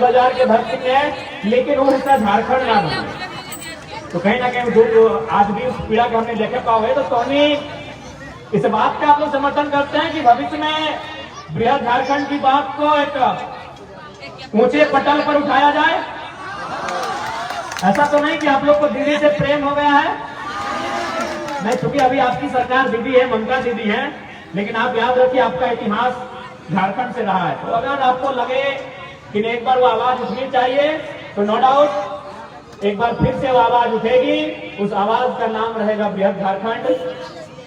बाजार के भक्त सिंह है, लेकिन वो हिस्सा झारखंड ना बने। तो कहीं ना कहीं जो आज भी उस पीड़ा को हमने देखे पाओगे, तो स्वामी इस बात का आप लोग समर्थन करते हैं कि भविष्य में बृहद झारखंड की बात को एक ऊंचे पटल पर उठाया जाए। ऐसा तो नहीं कि आप लोग को दीदी से प्रेम हो गया है? नहीं, चूंकि अभी आपकी सरकार दीदी है, ममता दीदी है, लेकिन आप याद रखिए आपका इतिहास झारखंड से रहा है। तो अगर आपको लगे कि एक बार वो आवाज उठनी चाहिए, तो नो डाउट एक बार फिर से वो आवाज उठेगी। उस आवाज का नाम रहेगा बृहद झारखंड,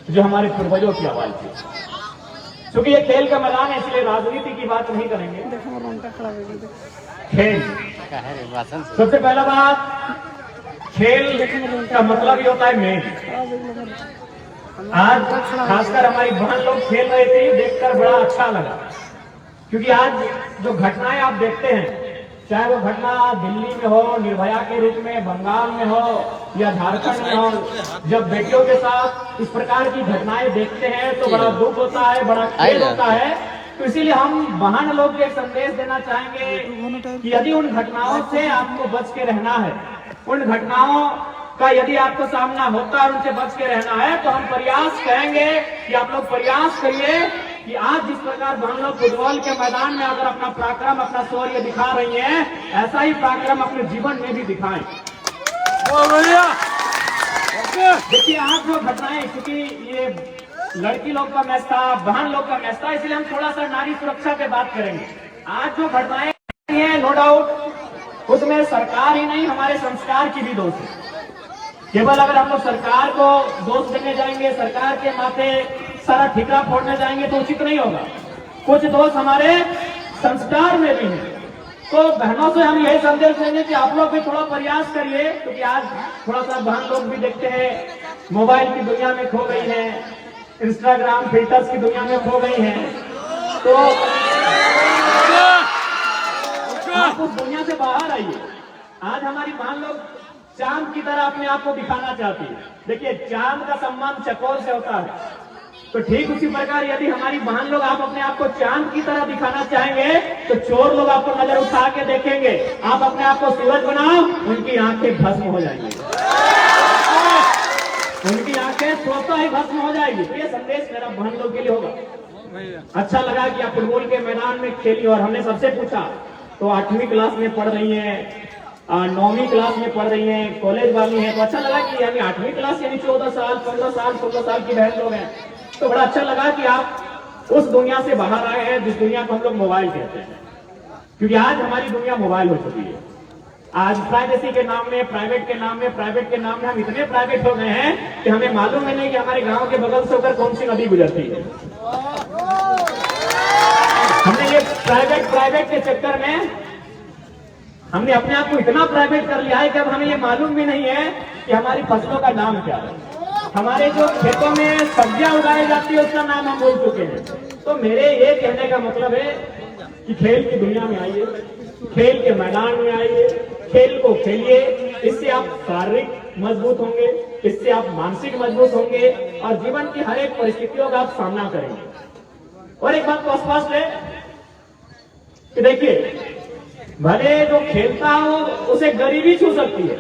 जो हमारे पूर्वजों की आवाज थी। क्योंकि ये खेल का मैदान है, इसलिए राजनीति की बात नहीं करेंगे। खेल, सबसे पहला बात, खेल का मतलब ये होता है मेन। आज खासकर हमारी बहन लोग खेल रहे थे, देखकर बड़ा अच्छा लगा। क्योंकि आज जो घटनाएं आप देखते हैं, चाहे वो घटना दिल्ली में हो, निर्भया के रूप में बंगाल में हो या झारखंड में हो, जब बेटियों के साथ इस प्रकार की घटनाएं देखते हैं तो बड़ा दुख होता है, बड़ा खेद होता है। तो इसीलिए हम बहन लोग को एक संदेश देना चाहेंगे कि यदि उन घटनाओं से आपको बच के रहना है, उन घटनाओं का यदि आपको सामना होता है और उनसे बच के रहना है, तो हम प्रयास करेंगे कि आप लोग प्रयास करिए कि आज जिस प्रकार बहन लोग फुटबॉल के मैदान में अगर अपना पराक्रम, अपना शौर्य दिखा रही हैं, ऐसा ही पराक्रम अपने जीवन में भी दिखाएं। देखिए आज जो घटनाएं, क्योंकि ये लड़की लोग का मैच था, बहन लोग का मैच था, इसलिए हम थोड़ा सा नारी सुरक्षा पे बात करेंगे। आज जो घटनाएं हैं, नो डाउट उसमें सरकार ही नहीं, हमारे संस्कार की भी दोष है। केवल अगर हम लोग सरकार को दोष देने जाएंगे, सरकार के माथे सारा ठिकरा फोड़ने जाएंगे तो उचित नहीं होगा। कुछ दोष हमारे संस्कार में भी है। तो बहनों से हम यही संदेश देंगे कि आप लोग भी थोड़ा प्रयास करिए, क्योंकि आज थोड़ा सा बहन लोग भी देखते हैं मोबाइल की दुनिया में खो गई है, इंस्टाग्राम फिल्टर्स की दुनिया में खो गई हैं। तो आप उस दुनिया से बाहर आइए। आज हमारी बहन लोग चांद की तरह अपने आप को दिखाना चाहती है। देखिए चांद का सम्मान चकोर से होता है, तो ठीक उसी प्रकार यदि हमारी बहन लोग आप अपने आप को चांद की तरह दिखाना चाहेंगे, तो चोर लोग आपको नजर उठा के देखेंगे। आप अपने आप को सूरज बनाओ, उनकी आंखें भस्म हो जाएंगी, उनकी आंखें सोता ही भस्म हो जाएगी। तो ये संदेश मेरा बहन लोग के लिए होगा। अच्छा लगा कि आप फुटबॉल के मैदान में खेली, और हमने सबसे पूछा तो 8वीं क्लास में पढ़ रही है, 9वीं क्लास में पढ़ रही हैं, कॉलेज वाली हैं। तो अच्छा लगा कि यानी 8वीं क्लास यानी 14 साल 15 साल 16 साल की बहन लोग हैं। तो बड़ा अच्छा लगा कि आप उस दुनिया से बाहर आए हैं जिस दुनिया को हम लोग मोबाइल कहते हैं। क्योंकि आज हमारी दुनिया मोबाइल हो चुकी है। आज प्राइवेसी के नाम में, प्राइवेट के नाम में, प्राइवेट के नाम में हम इतने प्राइवेट हो गए हैं कि हमें मालूम ही नहीं कि हमारे गांव के बगल से होकर कौन सी नदी गुजरती है। हमने ये प्राइवेट के चक्कर में हमने अपने आप को इतना प्राइवेट कर लिया है कि अब हमें ये मालूम भी नहीं है कि हमारी फसलों का नाम क्या है, हमारे जो खेतों में सब्जियां उगाई जाती है उसका नाम हम भूल चुके हैं। तो मेरे ये कहने का मतलब है कि खेल की दुनिया में आइए, खेल के मैदान में आइए, खेल को खेलिए। इससे आप शारीरिक मजबूत होंगे, इससे आप मानसिक मजबूत होंगे, और जीवन की हर एक परिस्थितियों का आप सामना करेंगे। और एक बात तो स्पष्ट है कि देखिए, भले जो खेलता हो उसे गरीबी छू सकती है,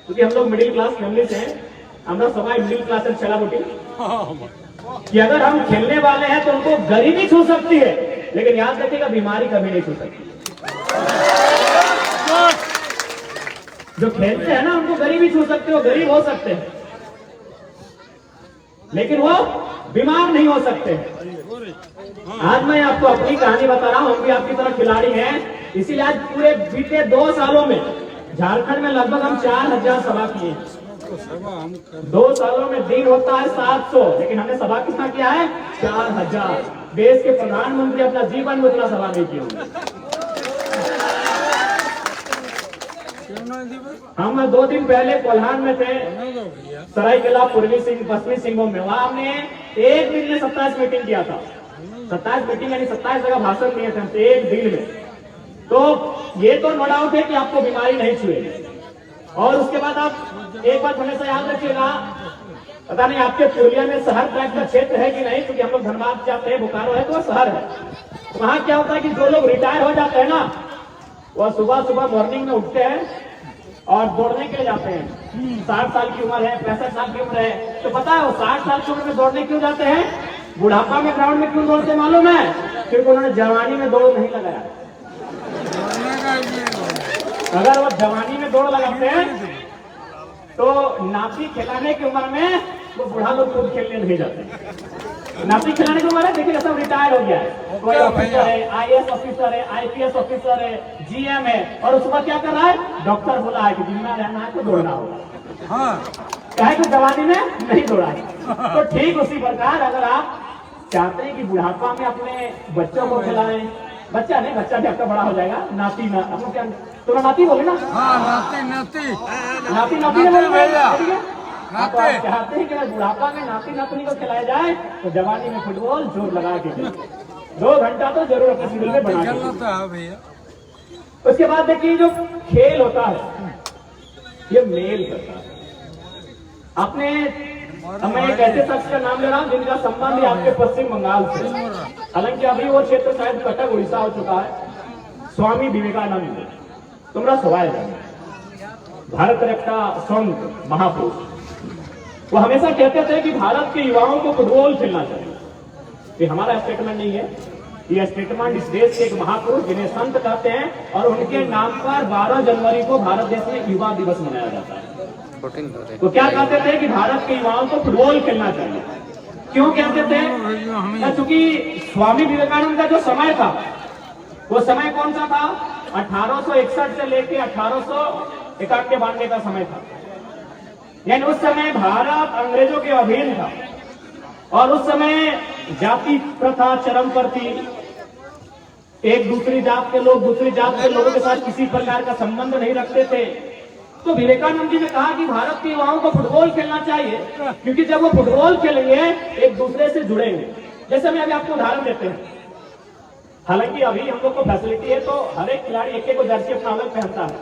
क्योंकि हम लोग मिडिल क्लास फैमिली से हैं, हमरा सबाई मिडिल क्लास से चला बोटी कि अगर हम खेलने वाले हैं तो उनको गरीबी छू सकती है, लेकिन याद रखिएगा बीमारी कभी नहीं छू सकती। जो खेलते हैं ना उनको गरीबी छू सकते हो, गरीब हो सकते हैं, लेकिन वो बीमार नहीं हो सकते। आज मैं आपको अपनी कहानी बता रहा हूं, हम भी आपकी तरह खिलाड़ी हैं। इसीलिए आज पूरे बीते 2 सालों में झारखंड में लगभग हम 4000 सभा किए। 2 सालों में दिन होता है 700, लेकिन हमने सभा कितना किया है? 4000। देश के प्रधानमंत्री अपना जीवन में उतना सभा नहीं किए होंगे। हम 2 दिन पहले कोल्हान में थे, सरायकेला, पूर्वी सिंह, पश्चिमी सिंहभूम में। वहां हमने एक दिन में 27 मीटिंग किया था। 27 मीटिंग यानी 27 जगह भाषण दिए थे एक दिन में। तो ये तो नो डाउट है कि आपको बीमारी नहीं छुएगी। और उसके बाद आप एक बात हमेशा याद रखिएगा, पता नहीं आपके पुरुलिया में शहर टाइप का क्षेत्र है कि नहीं, क्योंकि हम लोग धनबाद जाते हैं, बोकारो है तो वो शहर है। तो वहां क्या होता है कि जो लोग रिटायर हो जाते हैं ना, वो सुबह सुबह मॉर्निंग में उठते हैं और दौड़ने के लिए जाते हैं। 60 साल की उम्र है, 65 साल की उम्र है, तो पता है वो 60 साल की उम्र में दौड़ने क्यों जाते हैं? बुढ़ापा में ग्राउंड में क्यों दौड़ते मालूम है? क्योंकि उन्होंने जवानी में दौड़ नहीं लगाया। अगर वो जवानी में दौड़ लगाते हैं तो नाती खिलाने की उम्र में वो बुढ़ा लोग खुद खेलने नहीं जाते। नाती खिलाने की उम्र है, देखिए सब रिटायर हो गया है, कोई ऑफिसर है, IAS ऑफिसर है, IPS ऑफिसर है, GM है, और उस वक्त क्या कर रहा है? डॉक्टर बोला है कि जिंदा रहना है तो दौड़ना होगा। हाँ। कि जवानी में नहीं दौड़ा है। तो ठीक उसी प्रकार अगर आप चाहते हैं कि बुढ़ापा में अपने बच्चों को खिलाएं, बच्चा नहीं, बच्चा भी आपका बड़ा हो जाएगा, नाती ना अपना क्या तो नाती बोले ना? हाँ, नाती ने बोले। आप चाहते हैं कि बुढ़ापा में नाती नातनी को खिलाया जाए तो जवानी में फुटबॉल जोर लगा के 2 घंटा तो जरूर अपने शेड्यूल में बना भैया। उसके बाद देखिए जो खेल होता है ये मेल करता है। आपने मैं एक ऐसे शख्स का नाम ले रहा हूं जिनका संबंध है आपके पश्चिम बंगाल से, हालांकि अभी वो क्षेत्र शायद कटक उड़ीसा हो चुका है। स्वामी विवेकानंद तुम्हारा सवाल है, भारत रत्न संत महापुरुष, वो हमेशा कहते थे कि भारत के युवाओं को फुटबॉल खेलना चाहिए। ये हमारा स्टेटमेंट नहीं है, ये स्टेटमेंट इस देश के एक महापुरुष जिन्हें संत कहते हैं और उनके नाम पर 12 जनवरी को भारत देश में युवा दिवस मनाया जाता है। तो क्या कहते थे कि भारत के युवाओं को फुटबॉल खेलना चाहिए। क्यों कहते थे? क्योंकि स्वामी विवेकानंद का जो समय था वो समय कौन सा था? 1861 से लेकर 1891-92 का समय था। यानी उस समय भारत अंग्रेजों के अधीन था और उस समय जाति प्रथा चरम पर थी। एक दूसरी जात के लोग दूसरी जात के लोगों के साथ किसी प्रकार का संबंध नहीं रखते थे। तो विवेकानंद जी ने कहा कि भारत के युवाओं को फुटबॉल खेलना चाहिए, क्योंकि जब वो फुटबॉल खेलेंगे एक दूसरे से जुड़ेंगे। जैसे मैं अभी आपको उदाहरण देते हैं, हालांकि अभी हम लोग को फैसिलिटी है तो हर एक खिलाड़ी एक को जर्सी अपना अलग पहनता है,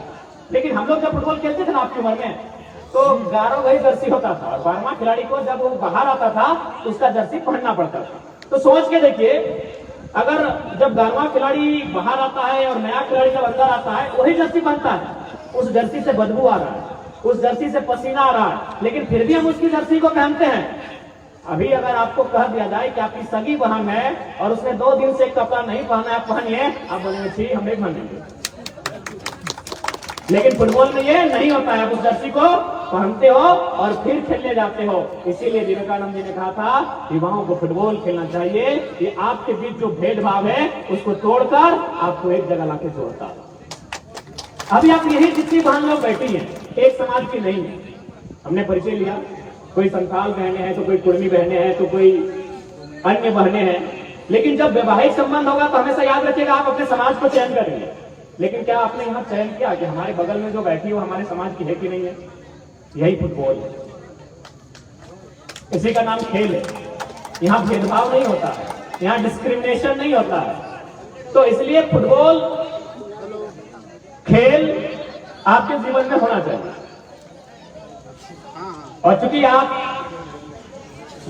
लेकिन हम लोग जब फुटबॉल खेलते थे ना आपकी उम्र में तो 11 वही जर्सी होता था और 12वां खिलाड़ी को जब वो बाहर आता था तो उसका जर्सी पहनना पड़ता था। तो सोच के देखिए, अगर जब 12वां खिलाड़ी बाहर आता है और नया खिलाड़ी जब अंदर आता है वही जर्सी पहनता है, उस जर्सी से बदबू आ रहा है, उस जर्सी से पसीना आ रहा है, लेकिन फिर भी हम उसकी जर्सी को पहनते हैं। अभी अगर आपको कह दिया जाए कि आपकी सगी बहन है और उसने 2 दिन से कपड़ा नहीं पहना है, पहनिए, आप बोलेंगे ठीक हम नहीं पहनेंगे। लेकिन फुटबॉल में ये नहीं होता है, आप उस जर्सी को पहनते हो और फिर खेलने जाते हो। इसीलिए विवेकानंद जी ने कहा था युवाओं को फुटबॉल खेलना चाहिए। ये आपके बीच जो भेदभाव है उसको तोड़कर आपको एक जगह लाके जोड़ता। अभी आप यही जितनी बहन लोग बैठी हैं एक समाज की नहीं है। हमने परिचय लिया, कोई संथाल बहने हैं तो कोई कुर्मी बहने हैं तो कोई अन्य बहने हैं, लेकिन जब वैवाहिक संबंध होगा तो हमेशा याद रखिएगा आप अपने समाज को चयन करेंगे। लेकिन क्या आपने यहाँ चयन किया कि हमारे बगल में जो बैठी हो हमारे समाज की है कि नहीं है? यही फुटबॉल है, इसी का नाम खेल है। यहाँ भेदभाव नहीं होता है, यहाँ डिस्क्रिमिनेशन नहीं होता है। तो इसलिए फुटबॉल खेल आपके जीवन में होना चाहिए। और चूंकि आप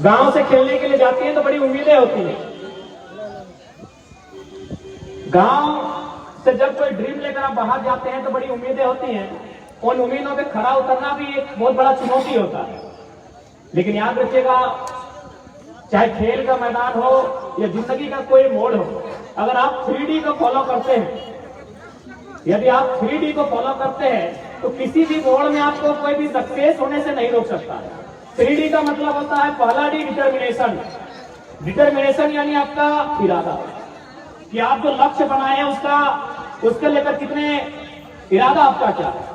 गांव से खेलने के लिए जाती हैं तो बड़ी उम्मीदें होती हैं। गांव से जब कोई ड्रीम लेकर आप बाहर जाते हैं तो बड़ी उम्मीदें होती हैं। उन उम्मीदों पे खरा उतरना भी एक बहुत बड़ा चुनौती होता है। लेकिन याद रखिएगा, चाहे खेल का मैदान हो या जिंदगी का कोई मोड़ हो, अगर आप 3D को फॉलो करते हैं, यदि आप 3D को फॉलो करते हैं तो किसी भी मोड़ में आपको कोई भी सक्सेस होने से नहीं रोक सकता है। 3D का मतलब होता है पहला डी, डिटर्मिनेशन। डिटर्मिनेशन यानी आपका इरादा, कि आप जो लक्ष्य बनाए हैं उसके लेकर कितने इरादा आपका क्या है।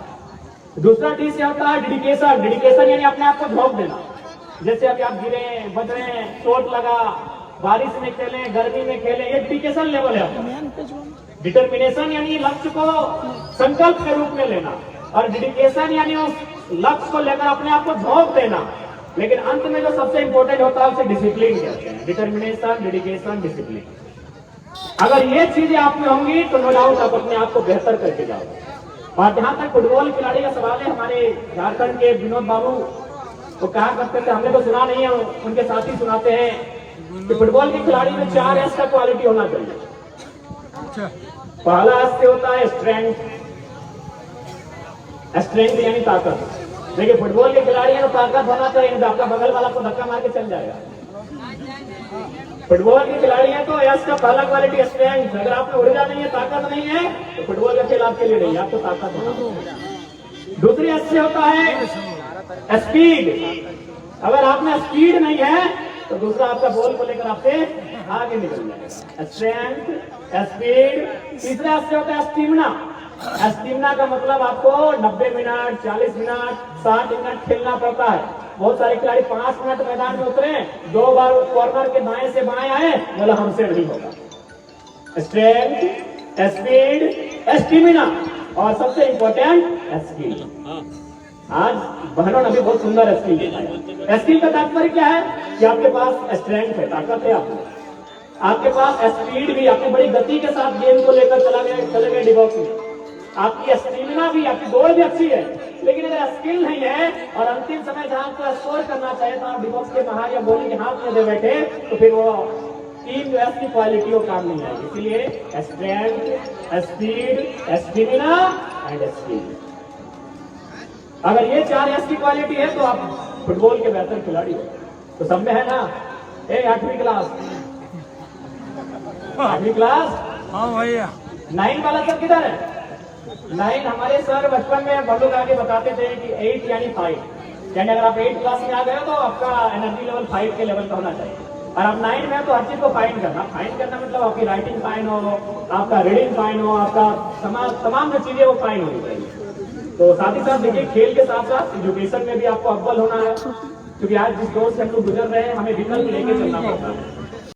दूसरा डी से होता है डेडिकेशन। डेडिकेशन यानी अपने आप को झोंक देना। जैसे अभी आप गिरे, बज रहे हैं, चोट लगा, बारिश में खेले, गर्मी में खेले, ये डेडिकेशन लेवल है आपका। डिटर्मिनेशन यानी लक्ष्य को संकल्प के रूप में लेना, और डेडिकेशन यानी उस लक्ष्य को लेकर अपने आप को झोंक देना। लेकिन अंत में जो सबसे इंपॉर्टेंट होता है उसे डिसिप्लिन कहते हैं। Determination, dedication, discipline. अगर ये चीजें आप में होंगी तो नो डाउट आप अपने आप को बेहतर करके जाओगे। और जहां तक फुटबॉल खिलाड़ी का सवाल है, हमारे झारखंड के विनोद बाबू वो कहा करते थे, हमने तो सुना नहीं है, उनके साथी सुनाते हैं कि फुटबॉल के खिलाड़ी में 4 S का क्वालिटी होना चाहिए। पहला एस से होता है स्ट्रेंथ। स्ट्रेंथ यानी ताकत। देखिए फुटबॉल के खिलाड़ी हैं तो ताकत होना चाहिए, तो आपका बगल वाला को धक्का मार के चल जाएगा। फुटबॉल के खिलाड़ी हैं तो एस का पहला क्वालिटी स्ट्रेंथ। अगर आप में ऊर्जा नहीं है, ताकत नहीं है, तो फुटबॉल का खेल आपके लिए नहीं है, आपको ताकत होना। दूसरी एस से होता है स्पीड। अगर आप में स्पीड नहीं है तो दूसरा आपका बॉल को लेकर आपसे आगे निकल जाएगा। Strength, speed. तीसरा एस से होता है स्टेमिना। स्टेमिना का मतलब आपको 90 मिनट, 40 मिनट, 60 मिनट खेलना पड़ता है। बहुत सारे खिलाड़ी 5 मिनट मैदान में उतरे, 2 बार कॉर्नर के दाएं से बाएं आए, बोला हमसे नहीं होगा। स्ट्रेंथ, स्पीड, स्टेमिना और सबसे इंपॉर्टेंट स्किल। आज बहनों ने भी बहुत सुंदर स्किल दिखाया। स्किल का तात्पर्य क्या है कि आपके पास स्ट्रेंथ है, ताकत है, आपके पास स्पीड भी, आपने बड़ी गति के साथ गेम को लेकर चले गए डिबॉक्स में। आपकी स्टेमिना भी, आपकी दौड़ भी अच्छी है, लेकिन अगर स्किल नहीं है और अंतिम समय जहां आपको स्कोर करना चाहिए तो आप डिबॉक्स के बाहर या बॉलिंग के हाथ में दे बैठे, तो फिर वो टीम जो है उसकी क्वालिटी वो काम नहीं आएगी। इसलिए strength, speed, stamina and skill. अगर ये 4 एस की क्वालिटी है तो आप फुटबॉल के बेहतर खिलाड़ी हो। तो सब में है ना? 8वीं क्लास, 8वीं क्लास। हाँ भैया। 9 वाला सर किधर है? 9 हमारे सर बचपन में हम लोग आगे बताते थे कि 8 यानी 5, यानी अगर आप 8 क्लास में आ गए तो आपका एनर्जी लेवल 5 के लेवल का होना चाहिए। और आप 9 में तो हर चीज को फाइन करना। फाइन करना मतलब आपकी राइटिंग फाइन हो, आपका रीडिंग फाइन हो, आपका तमाम जो चीजें वो फाइन होनी चाहिए। तो साथ ही साथ देखिए खेल के साथ साथ एजुकेशन में भी आपको अव्वल होना है, क्योंकि आज जिस दौर से हम लोग गुजर रहे हैं हमें विकल्प लेके चलना पड़ता है।